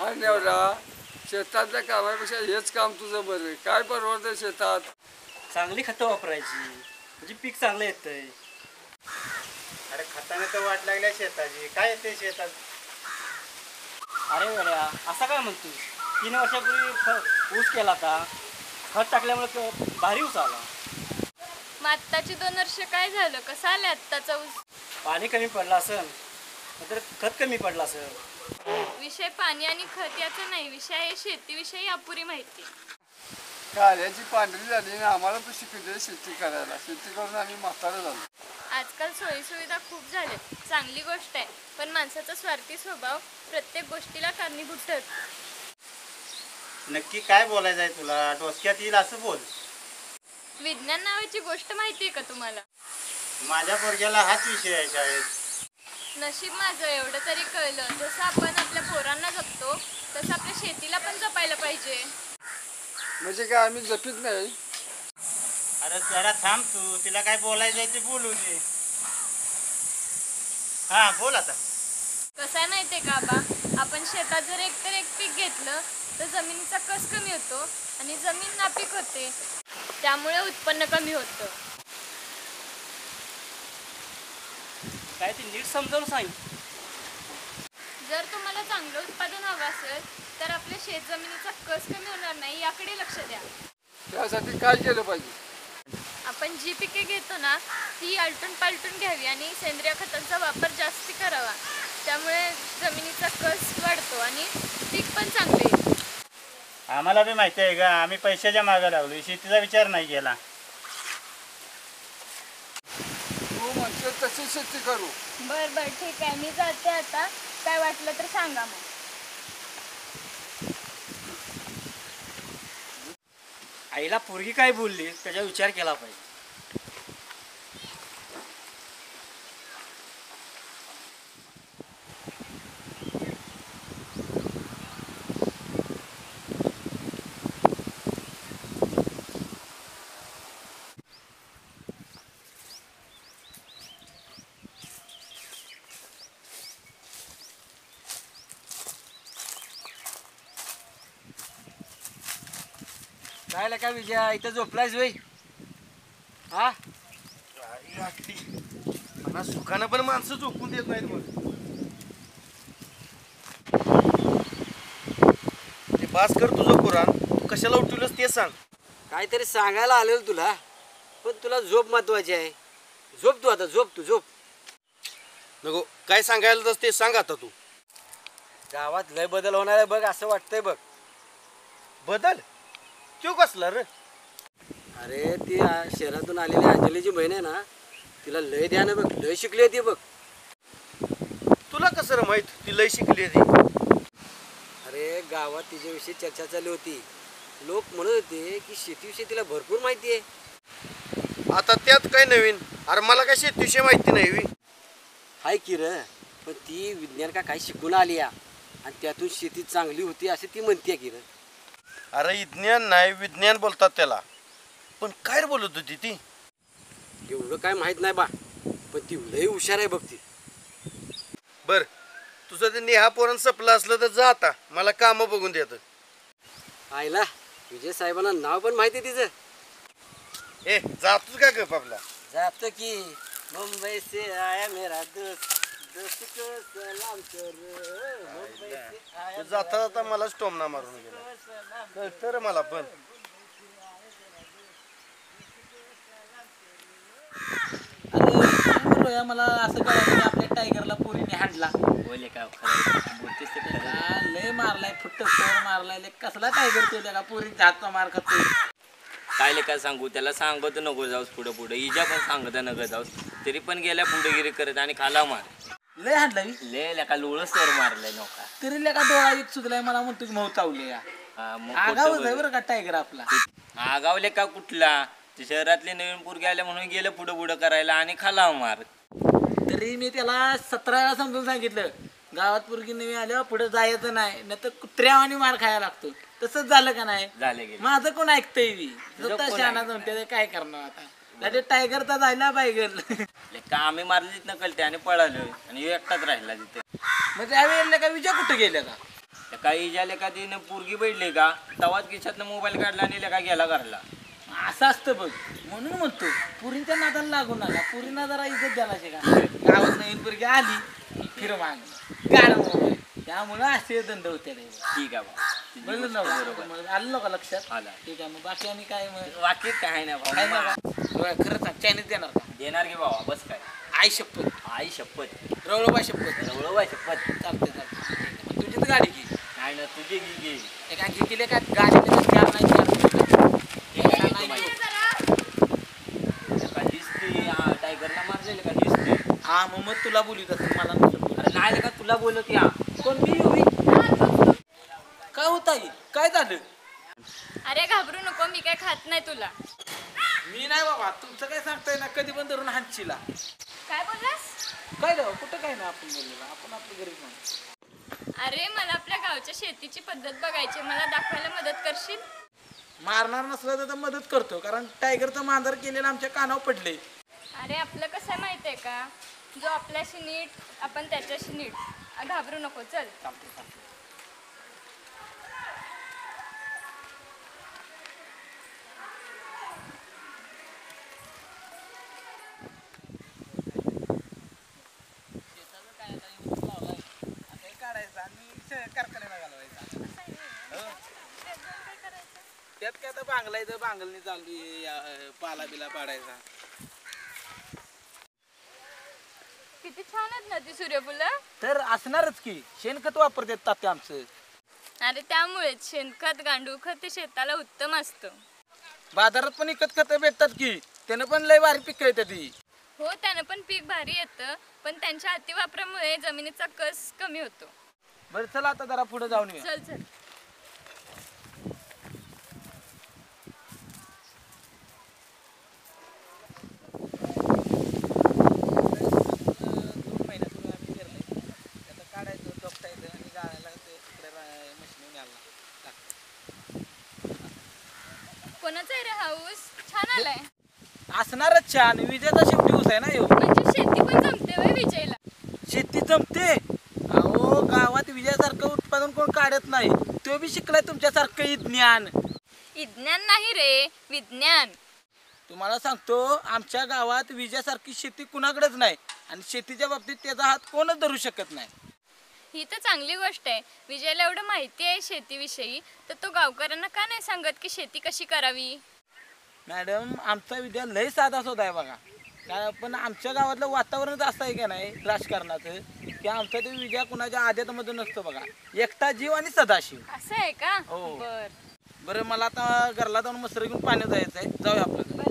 आणि एवढा शेतातल्या कामापेक्षा हेच काम तुझं बरं आहे. काय परवडतं शेतात? चांगली खतं वापरायची म्हणजे पीक चांगलं येतंय. अरे खताने तर वाट लागल्या शेताची. काय येते शेतात? अरे वेड्या असा काय म्हणतोस? 3 वर्षापूर्वी ऊस केला होता, खत टाकल्यामुळे भारी ऊस आला. मग आत्ताची 2 वर्ष काय झालं? कसा आलं आत्ताचा ऊस? पाणी कमी पडलं असेल तर खत कमी पडलं असेल. विषय पाणी आणि खत याचा नाही, विषय आहे शेतीविषयी अपुरी माहिती. काळ्याची पांढरी झाली आणि आम्हाला पण शिकवते शेती करायला. शेती करून आम्ही म्हातारं झालो. आजकाल सोयीसुविधा खूप झाल्यात, चांगली गोष्ट आहे, पण माणसाचा स्वार्थी स्वभाव प्रत्येक गोष्टीला कारणीभूत ठरतो. नक्की काय बोलायचं आहे तुला? डोसक्यात येईल असं बोल. विज्ञान नावाची गोष्ट माहिती आहे का तुम्हाला? माझ्या पोरग्याला हाच विषय आहे शाळेत. नशीब माझं एवढं तरी कळलं. जसं आपण आपल्या पोरांना जपतो तसं आपल्या शेतीला पण जपायला पाहिजे. म्हणजे काय आम्ही जपीत नाही? अरे जरा थांब तू, तिला काय बोलायचं आहे ते बोलू दे. हा बोल आता. कसं आहे माहिती आहे का आबा, आपण शेतात जर एकतर एक पीक घेतलं तर जमिनीचा कस कमी होतो आणि जमीन नापीक होते, त्यामुळे उत्पन्न कमी होतं. काय ते नीट समजावून सांग. जर तुम्हाला चांगलं उत्पादन हवं असेल तर आपल्या शेत जमिनीचा कस कमी होणार नाही याकडे लक्ष द्या. त्यासाठी काय केलं पाहिजे? आपण जी पिके घेतो ना ती आलटून पालटून घ्यावी आणि सेंद्रिय खतांचा वापर जास्ती करावा. त्यामुळे जमिनीचा कस वाढतो आणि पीक पण चांगले येते. आम्हाला बी माहिती आहे का, आम्ही पैशाच्या मागे लागलो, शेतीचा विचार नाही केला. तू म्हणते तशी शेती करू. बरं बरं ठीक आहे, मी जाते आता. काय वाटलं तर सांगा मग. आईला पोरगी काय बोलली त्याचा विचार केला पाहिजे. काय काय विजय इथं झोपलायस वय? हा मला सुखानं पण माणसं झोपून देत नाहीत. मग ते बास कर तुझं कुराण. तू कशाला उठवलंस ते सांग. काहीतरी सांगायला आलेलो तुला, पण तुला झोप महत्वाची आहे. झोप तू आता, झोप तू झोप. नको काय सांगायला ते सांग आता तू. गावात लय बदल होणार आहे बघ, असं वाटतंय बघ. बदल? तो कसला रे? अरे ती शहरातून आलेली अंजलीची बहीण आहे ना, तिला लय ध्यान बघ, लय शिकली ती बघ. तुला कसं रे माहित ती लय शिकली ती? अरे गावात तिच्याविषयी चर्चा चालली होती. लोक म्हणत होते की शेतीविषयी तिला भरपूर माहिती आहे. आता त्यात काय नवीन? अरे मला काय शेतीविषयी माहिती नाही वी. हाय की र, पण ती विज्ञान का काही शिकून आली आणि त्यातून शेती चांगली होती असे ती म्हणते की र. अरे विज्ञान नाही विज्ञान बोलतात त्याला. पण काय बोलत होती ती? एवढं काय माहित नाही बा, पण ती लय हुशार आहे बघ ती. बर तुझं ते नेहा पोरण सपलं असलं तर जा आता, मला काम बघून देत. आयला विजय साहेबांना नाव पण माहिती आहे तिचं. ए जातोच का गप आपला? जातो की. मुंबई से आया मेरा दोस्त, दोस्त को सलाम कर. मुंबई से आया जाता जाता मलाच टोमना मारून गेला. कळतं रे मला पण. अरे मला असं कळलं की आपल्या टायगरला पोरीने हाणला. बोले का बोलतेस ते खरं. लय मारलाय, फुट्ट स्टोर मारलाय. कसला टायगर तो का पोरीचा हातचा मार खातोय. काय काय सांगू त्याला, सांगत नको जाऊस पुढं पुढं. इजा पण सांगत नको जाऊस, तरी पण गेल्या पुढेगिरी करत आणि खाला मार. लय हाणला ले लेका लोळस तर मारलंय नका. तरी लेका डोळा एक सुधलाय. मला म्हणतो की भाऊ चावले. आगावच आहे बरं का टायगर आपला. आगावले का कुठला? ते शहरातले नवीन पोरगे आले म्हणून गेलं पुढं पुढं करायला आणि खाला मार. तरी मी त्याला 17 वेळा समजून सांगितलं, गावात पोरगी नवी आल्यावर पुढे जायचं नाही, नाही तर कुत्र्यावानी मार खायला लागतो. तसंच झालं का नाही? झाले गेले. माझं कोण ऐकतंय मी शहाणा जमते. काय करणार आता? टायगर तर जायला पाहिजे. का आम्ही मारली तिथनं कळते आणि पळालो आणि एकटाच राहिला तिथे. मग त्यावेळेला का विजय कुठे गेले का? सकाळी इजाले का तिने पोरगी बैठली का तवाच खिशातनं मोबाईल काढला आणि का गेला घरला. असं असतं बघ, म्हणून म्हणतो पुरींच्या नादाला लागू नका. पुरींना जरा इज्जत द्यायला शिका. गावात नवीन पोरगी आली फिर मागणं गाड मोबाईल, त्यामुळं असे धंदे होते रे. ठीक आहे भाऊ, तुझी बरोबर गोष्ट ना? बरोबर. मग आलं का लक्षात? आला. ठीक आहे, मग बाकी आणि काय मग वाक्यात काय नाही काय भाऊ. ना का खरं सांग, चायनीज देणार का? देणार की भावा, बस काय. आई शपथ, आई शपथ, रवळबा शपथ. रवळवाय शपथ. चालते चालते, तुझीच गाडी की नाही ना तुझी घे. एका केले का गाडी चार नाही का दिसते टायगरला मारलेलं का दिसते. हा मग तुला बोलत असत मला नसत बोलत. अरे नाही का तुला बोलत या. कोण मी होई? काय होत आई, काय झालं? अरे घाबरू नको, मी काय खात नाही तुला. मी नाही बाबा, तुमचं काय सांगताय ना, कधी पण धरून हांचीला. काय बोललास? काय जाऊ कुठं काय ना आपण बोललेलं, आपण आपलं घरीच नाही. अरे मला आपल्या गावच्या शेतीची पद्धत बघायची, मला दाखवायला मदत करशील? मारणार नसलं तर मदत करतो, कारण टायगरचं मांजर केलेलं आमच्या कानावर पडले. अरे आपलं कसं आहे माहिती आहे का, जो आपल्याशी नीट आपण त्याच्याशी नीट. घाबरू नको, चल. त्यात काय आता बांगलायचं, बांगलनी चालू पाला बिला पाडायचा. किती छान आहेत ना ती सूर्यफुलं. तर असणारच की, शेणखत वापरतात तात्या आमचं. अरे त्यामुळेच शेणखत गांडूळ खत ते शेताला उत्तम असतं. बाजारात पण इकत खत भेटतात की, त्यानं पण लय भारी पिकं येतात ती. हो, त्यानं पण पीक भारी येतं, पण त्यांच्या अतिवापरामुळे जमिनीचा कस कमी होतो. बरं चला आता जरा पुढे जाऊन येऊ. चल चल. कोणाचा आहे रे हा ऊस? छान आलाय. असणारच छान, विजेचा शेवटी ऊस आहे ना ह्यो. म्हणजे शेती पण जमते वय विजयला. शेती जमते. अहो गावात विजयासारखं उत्पादन कोण काढत नाही, तो बी शिकलाय तुमच्यासारखं ज्ञान. विज्ञान नाही रे, विज्ञान. तुम्हाला सांगतो, आमच्या गावात विजयासारखी शेती कुणाकडेच नाही, आणि शेतीच्या बाबतीत त्याचा हात कोणच धरू शकत नाही. ही तर चांगली गोष्ट आहे. विजयला एवढं माहिती आहे शेतीविषयी, तर तो गावकऱ्यांना का नाही सांगत की शेती कशी करावी? मॅडम, आमचा विद्या लय साधा सोधा आहे बघा. पण आमच्या गावातलं वातावरणच असं आहे का नाही राजकारणाचं, की आमचा ते विजय कुणाच्या आद्यातमध्ये नसतो बघा. एकटा जीव आणि सदाशिव. असं आहे का? हो. बर बरं, मला आता घरला जाऊन मसर घेऊन पाण्यात जायचं आहे. जाऊया आपलं.